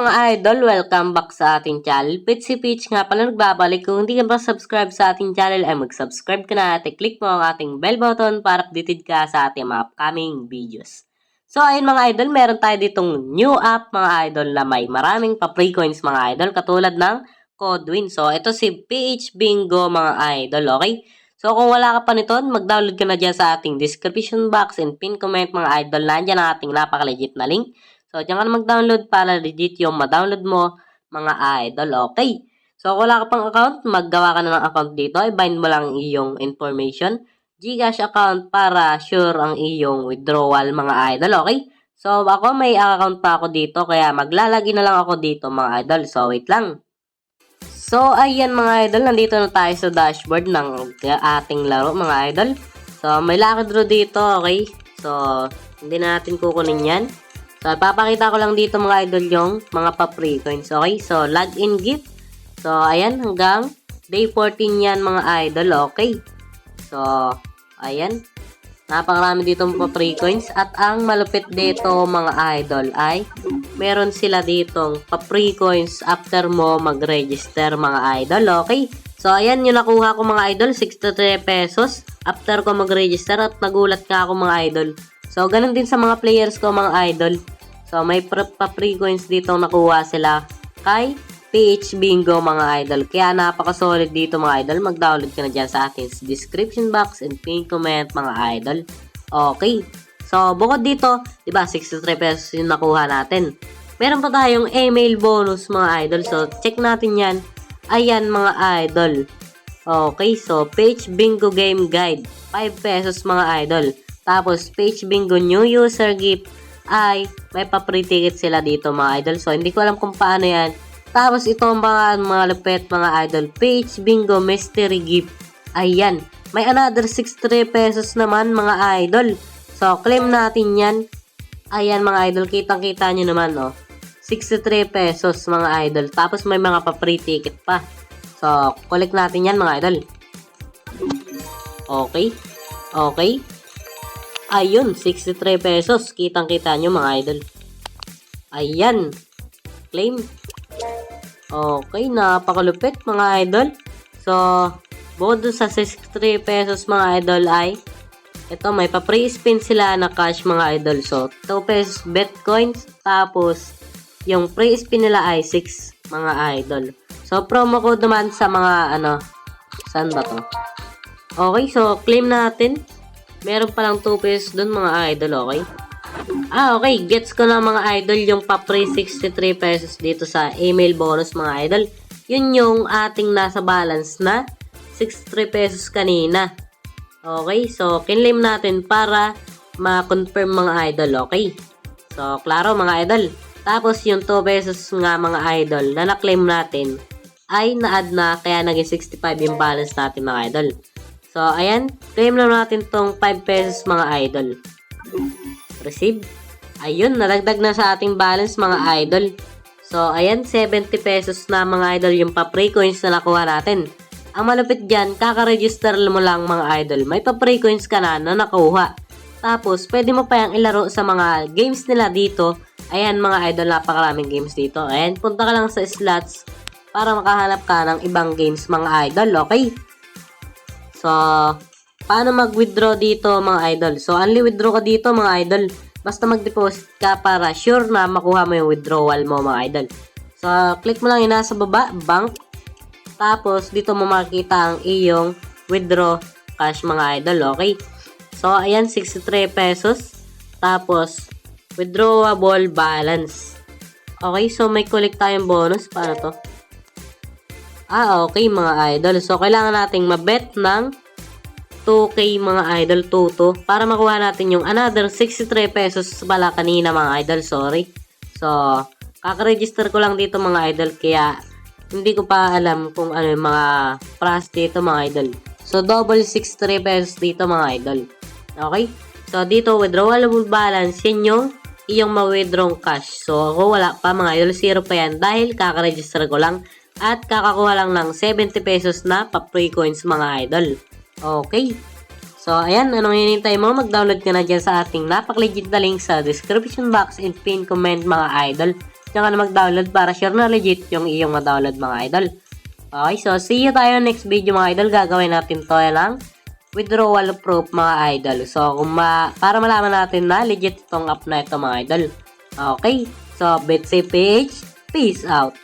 mga idol, welcome back sa ating channel. Si Peach nga pala nagbabalik. Kung hindi ka pa subscribe sa ating channel ay mag-subscribe ka na at i-click mo ang ating bell button para updated ka sa ating mga upcoming videos. So ayun mga idol, meron tayo ditong new app mga idol na may maraming pa-free coins mga idol katulad ng Codewin. So ito si PH Bingo mga idol, okay? So kung wala ka pa nito, mag-download ka na dyan sa ating description box and pin comment mga idol. Nandyan ang ating napaka-legit na link. So, diyan ka na mag-download para legit yung ma-download mo, mga idol. Okay. So, kung wala ka pang account, maggawa ka na ng account dito. I-bind mo lang iyong information. Gcash account para sure ang iyong withdrawal, mga idol. Okay. So, ako may account pa ako dito. Kaya maglalagin na lang ako dito, mga idol. So, wait lang. So, ayan mga idol. Nandito na tayo sa dashboard ng ating laro, mga idol. So, may lucky draw dito. Okay. So, hindi na natin kukunin yan. So, papakita ko lang dito mga idol yung mga pa-free coins. Okay? So, login gift. So, ayan. Hanggang day 14 yan mga idol. Okay? So, ayan. Napakarami dito pa-free coins. At ang malupit dito mga idol ay meron sila ditong pa-free coins after mo mag-register mga idol. Okay? So, ayan yung nakuha ko mga idol. 63 pesos after ko mag-register at nagulat nga ako mga idol. So, ganun din sa mga players ko, mga idol. So, may pa-free coins dito nakuha sila kay PH Bingo, mga idol. Kaya, napaka-solid dito, mga idol. Mag-download ka na dyan sa ating description box and pin comment, mga idol. Okay. So, bukod dito, diba, 63 pesos yung nakuha natin. Meron pa tayong email bonus, mga idol. So, check natin yan. Ayan, mga idol. Okay. So, PH Bingo Game Guide. 5 pesos, mga idol. Tapos, PH Bingo New User Gift ay may pa-free ticket sila dito mga idol. So, hindi ko alam kung paano yan. Tapos, ito ang mga lupet mga idol. PH Bingo Mystery Gift. Ayan. May another 63 pesos naman mga idol. So, claim natin yan. Ayan mga idol. Kitang-kita nyo naman oh. 63 pesos mga idol. Tapos, may mga pa-free ticket pa. So, collect natin yan mga idol. Okay. Okay. Ayun, 63 pesos. Kitang-kita nyo mga idol. Ayan. Claim. Okay, napakalupit mga idol. So, bukod sa 63 pesos mga idol ay ito, may pa-free spin sila na cash mga idol. So, 2 pesos bet coins. Tapos, yung free spin nila ay 6 mga idol. So, promo code naman sa mga saan ba to? Okay, so, claim natin. Meron palang 2 pesos dun mga idol, okay? Okay. Gets ko na mga idol yung pa-free 63 pesos dito sa email bonus mga idol. Yun yung ating nasa balance na 63 pesos kanina. Okay. So, kinlaim natin para ma-confirm mga idol, okay? So, klaro mga idol. Tapos, yung 2 pesos nga mga idol na na-claim natin ay na-add na kaya naging 65 yung balance natin mga idol. So, ayan. Claim na natin tong 5 pesos mga idol. Receive. Ayun, nadagdag na sa ating balance mga idol. So, ayan. 70 pesos na mga idol yung pa-free coins na nakuha natin. Ang malupit dyan, kaka-register mo lang mga idol. May pa-free coins ka na nakuha. Tapos, pwede mo pa yung ilaro sa mga games nila dito. Ayan mga idol, napakaraming games dito. Ayan, punta ka lang sa slots para makahanap ka ng ibang games mga idol. Okay? So, paano mag-withdraw dito mga idol? So, only withdraw ka dito mga idol. Basta mag-deposit ka para sure na makuha mo yung withdrawal mo mga idol. So, click mo lang yung nasa baba, bank. Tapos, dito mo makikita ang iyong withdraw cash mga idol, okay? So, ayan, 63 pesos. Tapos, withdrawable balance. Okay, so may collect tayong bonus. Paano to? Okay mga idol. So, kailangan nating mabet ng 2K mga idol, 2 para makuha natin yung another 63 pesos pala kanina mga idol. Sorry. So, kaka-register ko lang dito mga idol. Kaya, hindi ko pa alam kung ano yung mga price dito mga idol. So, double 63 pesos dito mga idol. Okay? So, dito, withdrawable balance. Yan yung iyong ma-withdraw cash. So, ako wala pa mga idol. Zero pa yan dahil kaka-register ko lang. At kakakuha lang ng 70 pesos na pa-free coins mga idol. Okay. So, ayan. Anong hinintay mo? Mag-download ka na dyan sa ating napaka-legit na link sa description box and pin comment mga idol. Diyan ka na mag-download para sure na legit yung iyong ma-download mga idol. Okay, so see you tayo next video mga idol. Gagawin natin to lang withdrawal proof mga idol. So para malaman natin na legit itong app na ito mga idol. Okay, so BitCPH, peace out.